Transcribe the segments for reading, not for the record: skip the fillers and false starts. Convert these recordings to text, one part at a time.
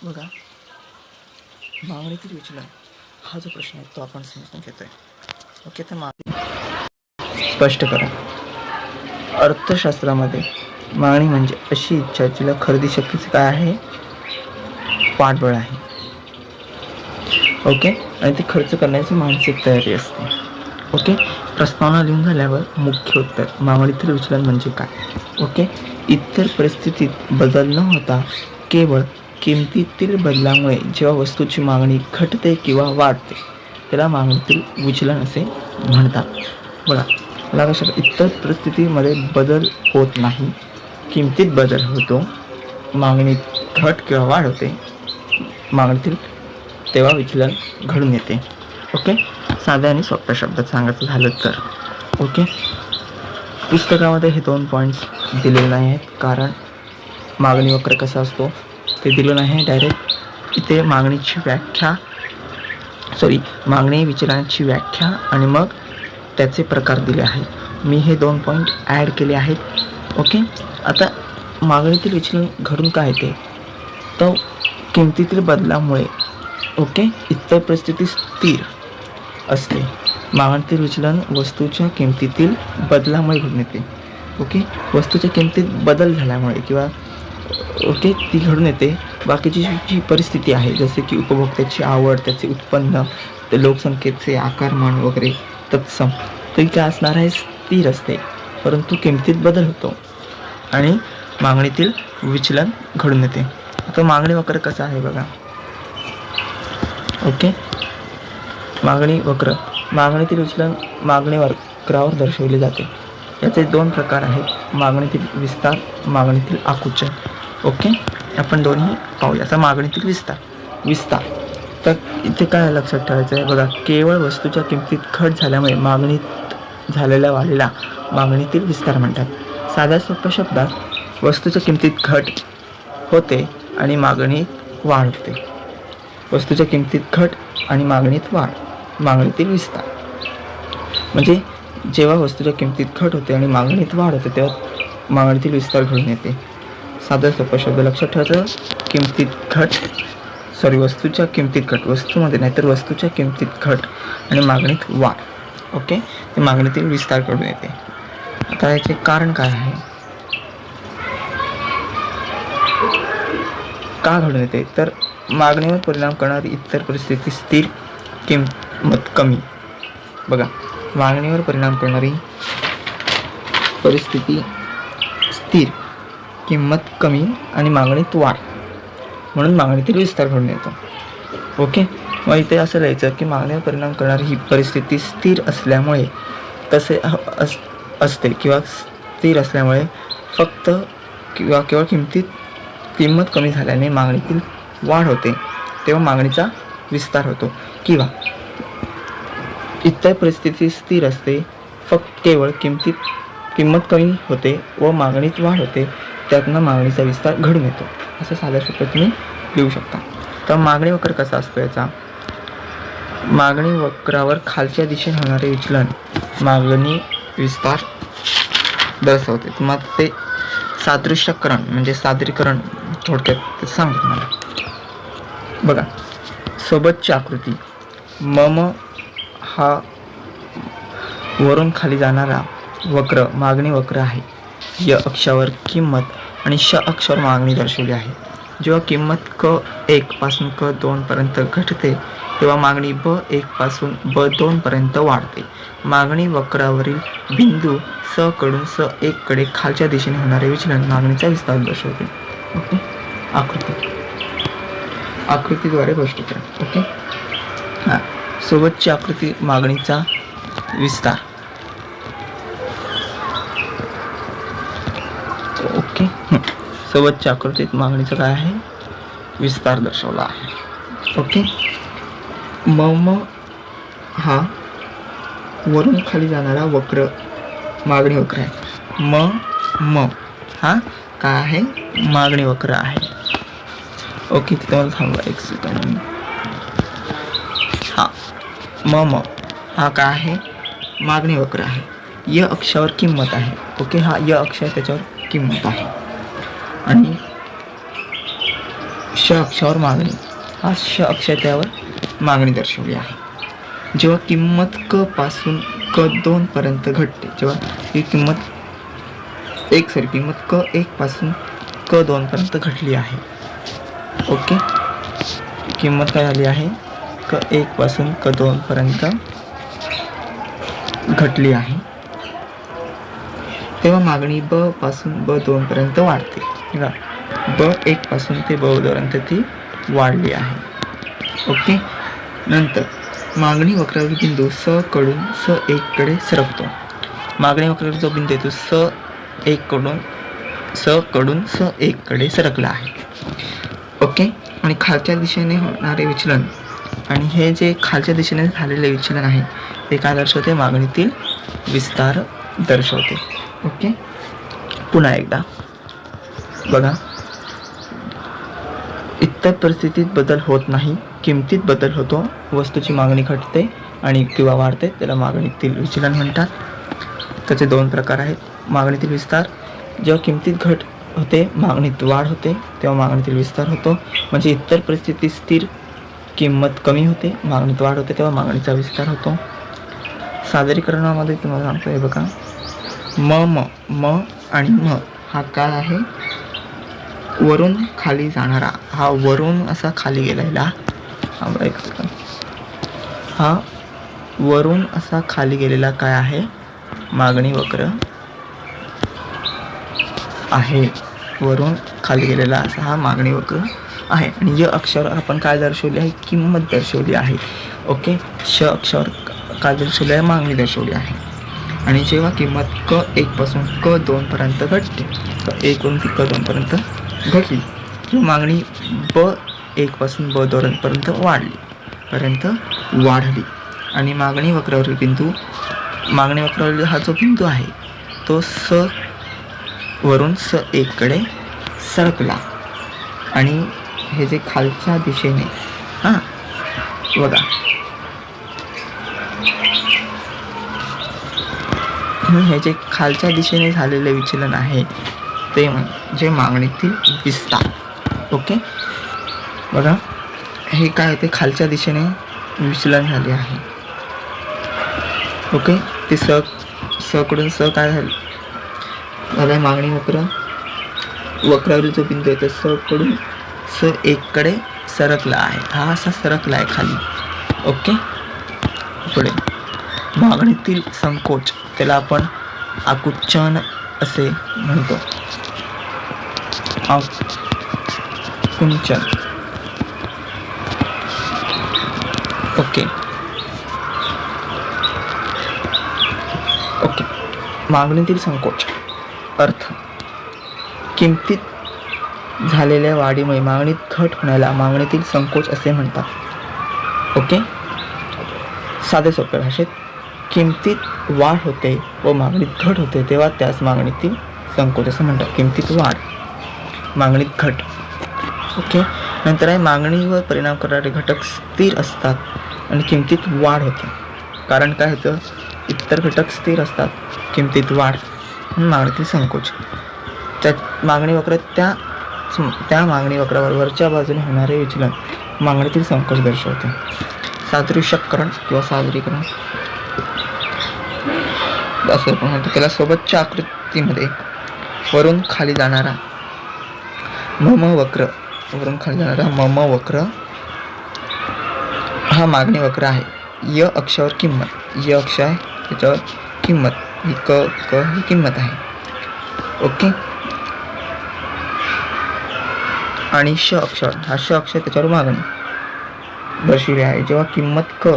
बघा, मागणीतील विचलन हा जो प्रश्न आहे तो आपण समजून घेतोय. ओके, तर मागणी स्पष्ट करा. अर्थशास्त्रामध्ये मागणी म्हणजे अशी इच्छा जिला खरेदी शक्तीचे काय आहे, पाठबळ आहे. ओके, आणि ती खर्च करण्याची मानसिक तयारी असते. ओके, प्रस्तावना लिहून झाल्यावर मुख्य उत्तर मागणीतील विचलन म्हणजे काय. ओके, इतर परिस्थितीत बदल न होता केवळ किमतीतील बदलामुळे जेव्हा वस्तूची मागणी घटते किंवा वाढते त्याला मागणीतील विचलन असे म्हणतात. बघा, लक्षात, इतर परिस्थितीमध्ये बदल होत नाही, किमतीत बदल होतो, मागणीत घट किंवा वाढ होते, मागणीतील तेव्हा विचलन घडून येते. ओके, साध्या आणि सोप्या शब्दात सांगायचं झालं तर ओके, पुस्तकामध्ये हे 2 पॉईंट्स दिलेले नाही आहेत, कारण मागणी वक्र कसा असतो ते दिलं नाही. डायरेक्ट इथे मागणीची व्याख्या मागणी विचलनाची व्याख्या आणि मग त्याचे प्रकार दिले आहेत. मी हे 2 पॉईंट ॲड केले आहेत. ओके, आता मागणीतील विचलन घडून काय येते तर किमतीतील बदलामुळे. ओके, इतर परिस्थिती स्थिर असते. मागणीतील विचलन वस्तूच्या किमतीतील बदलामुळे घडून येते. ओके, वस्तूच्या किमतीत बदल झाल्यामुळे किंवा ओके ती घडून येते. बाकीची जी परिस्थिती आहे जसे की उपभोक्त्याची आवड, त्याचे उत्पन्न, ते लोकसंख्येचे आकारमान वगैरे तत्सम, तर काय असणार आहे, स्थिर असते, परंतु किमतीत बदल होतो आणि मागणीतील विचलन घडून येते. आता मागणी वक्र कसं आहे बघा. ओके, मागणी वक्र, मागणीतील विचलन मागणी वक्रावर दर्शवले जाते. याचे 2 प्रकार आहेत, मागणीतील विस्तार, मागणीतील आकुंचन. ओके, आपण दोन्ही पाहूया. आता मागणीतील विस्तार तर इथे काय लक्षात ठेवायचं आहे बघा, केवळ वस्तूच्या किमतीत घट झाल्यामुळे मागणीत झालेल्या वाढीला मागणीतील विस्तार म्हणतात. साध्या सोप्या शब्दात वस्तूच्या किमतीत घट होते आणि मागणीत वाढ होते. वस्तूच्या किमतीत घट आणि मागणीत वाढ, मागणीतील विस्तार. म्हणजे जेव्हा वस्तूच्या किमतीत घट होते आणि मागणीत वाढ होते तेव्हा मागणीतील विस्तार घडून येते. साधा सोपा शब्द लक्षात ठेवायचं, वस्तूच्या किमतीत घट, वस्तूमध्ये नाही तर वस्तूच्या किमतीत घट आणि मागणीत वाढ. ओके, ते मागणीतील विस्तार घडून येते. आता याचे कारण काय आहे, का घडून येते तर मागणीवर परिणाम करणारी इतर परिस्थिती स्थिर, किंमत कमी. बघा, मागणीवर परिणाम करणारी परिस्थिती स्थिर, किंमत कमी आणि मागणीत वाढ, म्हणून मागणीतील विस्तार घडून येतो. ओके, मग इथे असं लिहायचं की मागणीवर परिणाम करणारी ही परिस्थिती स्थिर असल्यामुळे तसे असते किंवा स्थिर असल्यामुळे फक्त किंवा केवळ किंमत कमी झाल्याने मागणीतील वाढ होते तेव्हा मागणीचा विस्तार होतो. किंवा इतर परिस्थिती स्थिर असते, फक्त केवळ किंमत कमी होते व मागणीत वाढ होते, त्यातनं मागणीचा विस्तार घडून येतो. असं साध्या शब्दात तुम्ही लिहू शकता. तर मागणी वक्र कसा असतो याचा, मागणी वक्रावर खालच्या दिशेने होणारे विचलन मागणी विस्तार दर्शवते. तुम्हाला ते सादृश्यकरण म्हणजे सादरीकरण थोडक्यात सांगतो मला. बघा, सोबतची आकृती मम हा वरून खाली जाणारा वक्र मागणी वक्र आहे. य अक्षावर किंमत आणि श अक्षावर मागणी दर्शवली आहे. जेव्हा किंमत क1 पासून क2 पर्यंत घटते तेव्हा मागणी ब1 पासून ब2 पर्यंत वाढते. मागणी वक्रावरील बिंदू स कडून स1 कडे खालच्या दिशेने होणारे विचलन मागणीचा विस्तार दर्शवते. ओके, आकृतीद्वारे स्पष्ट करा. ओके, हां, सोबतची आकृती मागणीचा विस्तार. ओके, सोबतच्या आकृतीत मागणीचा काय आहे, विस्तार दर्शवला आहे. ओके, मम हा वरून खाली जाणारा वक्र मागणी वक्र आहे. म हा काय आहे, मागणी वक्र आहे. ओके, तिथे मला थांबवा एक सेकंड. हा मम हा काय आहे, मागणी वक्र आहे. य अक्षावर किंमत आहे. ओके, हा य अक्ष आहे त्याच्यावर किंमत आहे आणि श अक्षरावर मागणी, हा श अक्षर त्यावर मागणी दर्शवली आहे. जेव्हा किंमत क पासून क2 पर्यंत घटते, जेव्हा ही किंमत क 1 पासून क2 पर्यंत घटली आहे. ओके, किंमत काय झाली आहे, क 1 पासून क2 पर्यंत घटली आहे, तेव्हा मागणी ब पासून ब2 पर्यंत वाढते. ब 1 पासून ते ब2 पर्यंत ती वाढली आहे. ओके, नंतर मागणी वक्रावरील बिंदू स कडून स 1 कडे सरकतो. मागणी वक्रावरील जो बिंदू आहे तो स कडून स 1 कडे सरकला आहे. ओके, आणि खालच्या दिशेने होणारे विचलन, आणि हे जे खालच्या दिशेने झालेले विचलन आहे ते काय दर्शवते, मागणीतील विस्तार दर्शवते. ओके, पुन्हा एकदा बघा, इतर परिस्थितीत बदल होत नाही, किमतीत बदल होतो. वस्तूची मागणी घटते आणि किंवा वाढते, त्याला मागणीतील विचलन म्हणतात. त्याचे 2 प्रकार आहेत. मागणीतील विस्तार, जेव्हा किमतीत घट होते, मागणीत वाढ होते, तेव्हा मागणीतील विस्तार होतो. म्हणजे इतर परिस्थितीत स्थिर किंमत कमी होते, मागणीत वाढ होते, तेव्हा मागणीचा विस्तार होतो. सादरीकरणामध्ये तुम्हाला सांगतो आहे बघा, म आणि म हा काय आहे, वरून खाली जाणारा, हा वरून असा खाली गेलेला, हा वरून असा खाली गेलेला काय आहे, मागणी वक्र आहे. वरून खाली गेलेला असा हा मागणी वक्र आहे. आणि य अक्षर आपण काय दर्शवली आहे, किंमत दर्शवली आहे. ओके, श अक्षर काय दर्शवली आहे, मागणी दर्शवली आहे. आणि जेव्हा किंमत क 1 पासून क2 पर्यंत घटते, क 1 वरून ती क2 पर्यंत घटली, किंवा मागणी ब 1 पासून ब2 पर्यंत वाढली, आणि मागणी वक्रावरील हा जो बिंदू आहे तो स वरून स 1 कडे सरकला. आणि हे जे खालच्या दिशेने, बघा, हे जे खालच्या दिशेने झालेले विचलन आहे ते म्हणजे मागणीतील विस्तार. ओके, बघा, हे काय होते, खालच्या दिशेने विचलन झाले आहे. ओके, ते स कडून स काय झालं, मागणी वक्रावरील जो बिंदू आहे तो स कडून स 1 कडे सरकला आहे, हा असा सरकला आहे खाली. ओके, पुढे मागणीतील संकोच, त्याला आपण आकुंचन असे म्हणतो. आकुंचन. ओके, मागणीतील संकोच अर्थ, किमतीत झालेल्या वाढीमुळे मागणीत घट होण्याला मागणीतील संकोच असे म्हणतात. ओके, साधे सोप्या भाषेत किमतीत वाढ होते व मागणीत घट होते तेव्हा त्यास मागणीतील संकोच असं म्हणतात. किमतीत वाढ, मागणीत घट. ओके, नंतर आहे मागणीवर परिणाम करणारे घटक स्थिर असतात आणि किमतीत वाढ होते. कारण काय होतं, इतर घटक स्थिर असतात, किमतीत वाढ, मागणीतील संकोच. त्या मागणी वक्र त्या मागणी वक्रावर वरच्या बाजूने होणारे विचलन मागणीतील संकोच दर्शवते. सादृश्यकरण किंवा सादरीकरण असं आपण म्हणतो. त्याला सोबतच्या आकृतीमध्ये वरून खाली जाणारा मम वक्र हा मागणी वक्र आहे. य अक्षावर किंमत, य अक्ष आहे त्याच्यावर किंमत, ही क ही किंमत आहे. ओके, आणि श अक्षर, हा श अक्षर त्याच्यावर मागणी दर्शवली आहे. जेव्हा किंमत क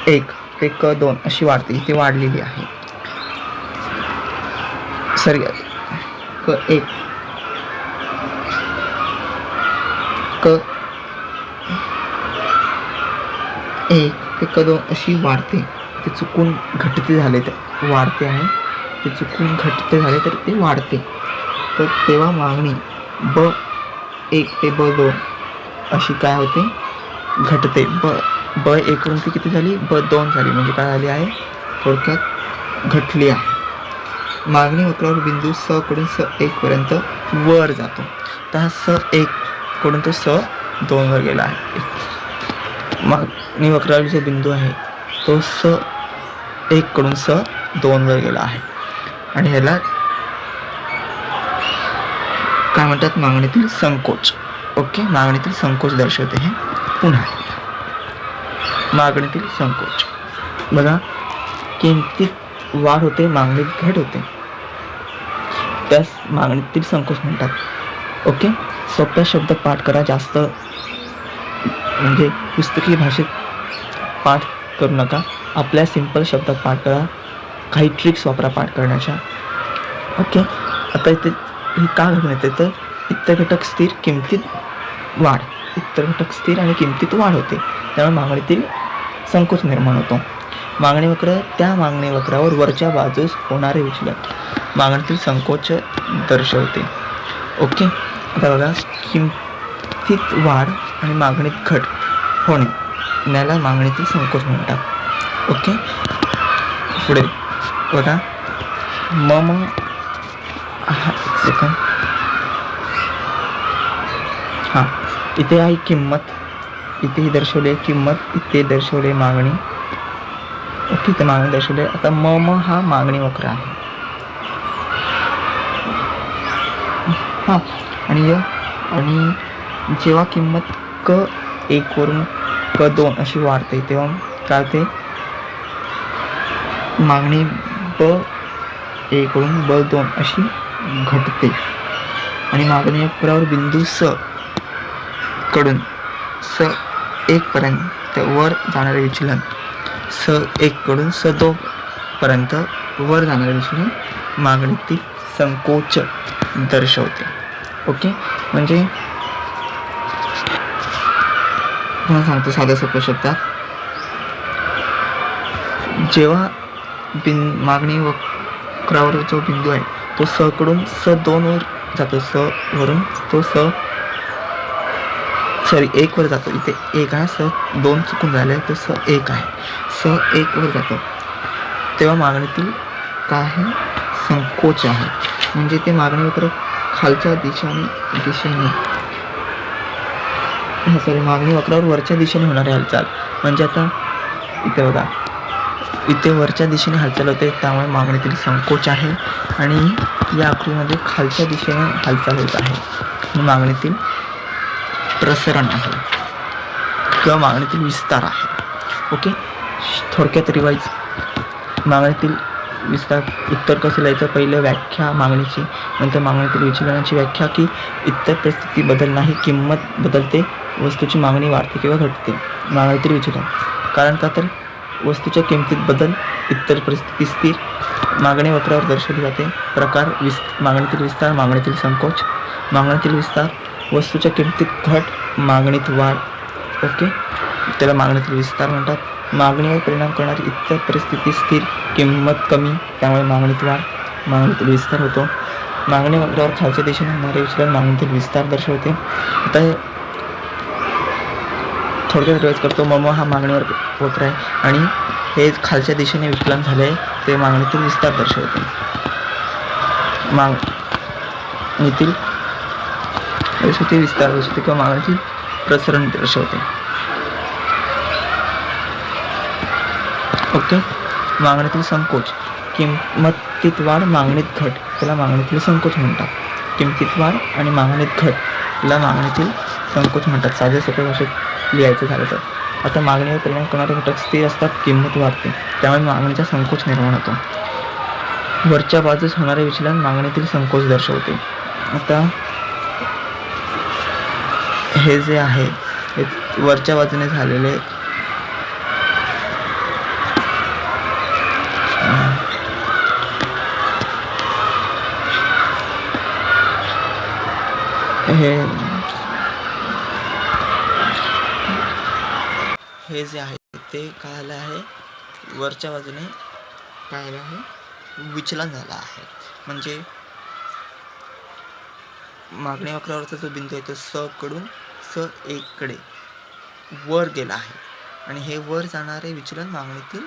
1 ते क2 अशी वाढते, इथे वाढलेली आहे. क 1 ते क2 अशी वाढते, ते चुकून घटते झाले तर वाढते आहे, ते चुकून घटते झाले तर ते वाढते. तर तेव्हा मागणी ब 1 ते ब2 अशी काय होते, घटते. ब 1 वरून ती किती झाली, ब2 झाली, म्हणजे काय झाली आहे, थोडक्यात घटली आहे. मागणी वक्रावर बिंदू स कडून स 1 पर्यंत वर जातो. तर हा स 1 कडून तो स 2 वर गेला आहे. मागणी वक्रावरील जो बिंदू आहे तो स 1 कडून स 2 वर गेला आहे आणि ह्याला काय म्हणतात, मागणीतील संकोच. ओके, मागणीतील संकोच दर्शवते हे. पुन्हा मागणीतील संकोच बघा, किमतीत वाढ होते, मागणीत घट होते, त्यास मागणीतील संकोच म्हणतात. ओके, सोप्या शब्दात पाठ करा, जास्त म्हणजे पुस्तकी भाषेत पाठ करू नका, आपल्या सिंपल शब्दात पाठ करा, काही ट्रिक्स वापरा पाठ करण्याच्या. ओके, आता इथे हे का घडून येते तर इतर घटक स्थिर, किमतीत वाढ, इतर घटक स्थिर आणि किमतीत वाढ होते, त्यामुळे मागणीतील संकोच निर्माण होतो. मागणी वक्र त्या मागणी वक्रावर वरच्या बाजूस होणारे विचलन मागणीतील संकोच दर्शवते. ओके, आता बघा, किमतीत वाढ आणि मागणीत घट होणे याला मागणीतील संकोच म्हणतात. ओके, पुढे बघा, सेकंड, हां, इथे आहे किंमत, इथेही दर्शवले किंमत, इथे दर्शवले मागणी. ओके, इथे मागणी दर्शवले. आता हा मागणी वक्र आहे. हां, आणि जेव्हा किंमत क1 वरून क2 अशी वाढते तेव्हा काय होते, मागणी ब1 वरून ब2 अशी घटते आणि मागणी वक्रावर बिंदू स कडून स 1 पर्यंत वर जाणारे विचलन, स 1 कडून स 2 पर्यंत वर जाणारे विचलन मागणीतील संकोच दर्शवते. ओके, म्हणजे तुम्हाला सांगतो साध्या सोप्या शब्दात, जेव्हा मागणी वक्रावर जो बिंदू आहे तो स कडून स 2 वर जातो, स वरून तो 1 वर जातो, इथे 1 आहे, स 2 चुकून झाले तर स 1 आहे, स 1 वर जातो, तेव्हा मागणीतील काय आहे, संकोच आहे. म्हणजे ते मागणी वक्र खालच्या दिशेने मागणी वक्रावर वरच्या दिशेने होणारी हालचाल, म्हणजे आता इथे बघा, इथे वरच्या दिशेने हालचाल होते, त्यामुळे मागणीतील संकोच आहे आणि या आकृतीमध्ये खालच्या दिशेने हालचाल होत आहे, मागणीतील प्रसरण आहे किंवा मागणीतील विस्तार आहे. ओके, थोडक्यात रिवाईज, मागणीतील विस्तार उत्तर कसं लिहायचं, पहिलं व्याख्या मागणीची, नंतर मागणीतील विचलनाची व्याख्या की इतर परिस्थिती बदल नाही, किंमत बदलते, वस्तूची मागणी वाढते किंवा घटते. मागणीतील विचलन कारण का तर वस्तूच्या किमतीत बदल, इतर परिस्थिती स्थिर, मागणी वक्रावर दर्शवली जाते. प्रकार मागणीतील विस्तार, मागणीतील संकोच. मागणीतील विस्तार वस्तूच्या किमतीत घट, मागणीत वाढ. ओके, त्याला मागणीतील विस्तार म्हणतात. मागणीवर परिणाम करणारी इतर परिस्थिती स्थिर, किंमत कमी, त्यामुळे मागणीत वाढ, मागणीतील विस्तार होतो. मागणी वक्रावर खालच्या दिशेने होणारे विचलन मागणीतील विस्तार दर्शवते. आता थोडक्यात रिवाइज करतो. हा मागणीवर वक्र आहे आणि हे खालच्या दिशेने विचलन झाले ते मागणीतील विस्तार दर्शवते. मागणीतील विस्तार दर्शवते किंवा मागणीतील प्रसरण दर्शवते. ओके, मागणीतील संकोच, किंमतीत वाढ, मागणीत घट, त्याला मागणीतील संकोच म्हणतात. किंमतीत वाढ आणि मागणीत घट त्याला मागणीतील संकोच म्हणतात, साध्या सोप्या भाषेत लिहायचं झालं तर. आता मागणीवर परिणाम करणारे घटक स्थिर असतात, किंमत वाढते, त्यामुळे मागणीचा संकोच निर्माण होतो. वरच्या बाजूस होणारे विचलन मागणीतील संकोच दर्शवते. आता हे जे आहे हे वरच्या बाजूने झालेले हे जे आहे ते काय आलं आहे, वरच्या बाजूने काय आलं आहे, विचलन झालं आहे. म्हणजे मागणी वक्रावरचा जो बिंदू आहे तो स कडून स 1 कडे वर गेला आहे आणि हे वर जाणारे विचलन मागणीतील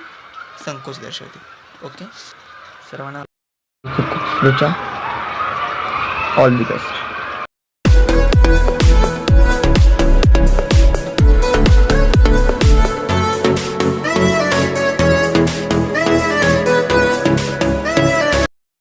संकोच दर्शवते. ओके, सर्वांना ऑल द बेस्ट.